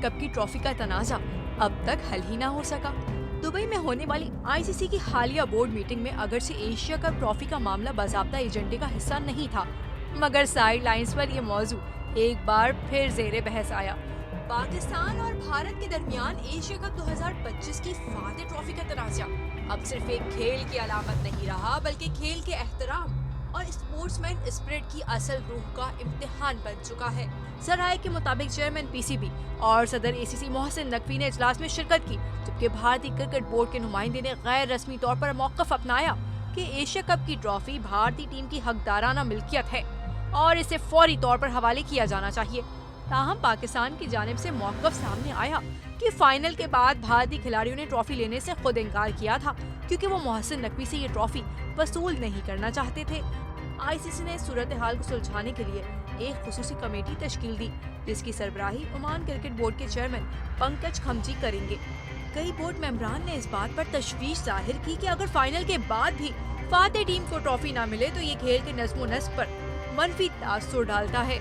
Cup کی trophy کا تنازع اب تک حل ہی نہ ہو سکا۔ دبئی میں ہونے والی ICC کی حالیہ بورڈ میٹنگ میں اگرچہ ایشیا کپ ٹرافی کا معاملہ باضابطہ ایجنڈے کا حصہ نہیں تھا، مگر سائیڈ لائنز پر یہ موضوع ایک بار پھر زیر بحث آیا۔ پاکستان اور بھارت کے درمیان ایشیا کپ 2025 کی فاتح ٹرافی کا تنازع اب صرف ایک کھیل کی علامت نہیں رہا، بلکہ کھیل کے احترام اور اسپورٹس مین اسپرٹ کی اصل روح کا امتحان بن چکا ہے۔ ذرائع کے مطابق چیئرمین PCB اور صدر ACC محسن نقوی نے اجلاس میں شرکت کی، جبکہ بھارتی کرکٹ بورڈ کے نمائندے نے غیر رسمی طور پر موقف اپنایا کہ ایشیا کپ کی ٹرافی بھارتی ٹیم کی حقدارانہ ملکیت ہے اور اسے فوری طور پر حوالے کیا جانا چاہیے۔ تاہم پاکستان کی جانب سے موقف سامنے آیا کہ فائنل کے بعد بھارتی کھلاڑیوں نے ٹرافی لینے سے خود انکار کیا تھا، کیونکہ وہ محسن نقوی سے یہ ٹرافی وصول نہیں کرنا چاہتے تھے۔ ICC نے صورتحال کو سلجھانے کے لیے ایک خصوصی کمیٹی تشکیل دی، جس کی سربراہی عمان کرکٹ بورڈ کے چیئرمین پنکج کھمجی کریں گے۔ کئی بورڈ ممبران نے اس بات پر تشویش ظاہر کی کہ اگر فائنل کے بعد بھی فاتح ٹیم کو ٹرافی نہ ملے تو یہ کھیل کے نظم و نسق پر منفی تاثر ڈالتا ہے۔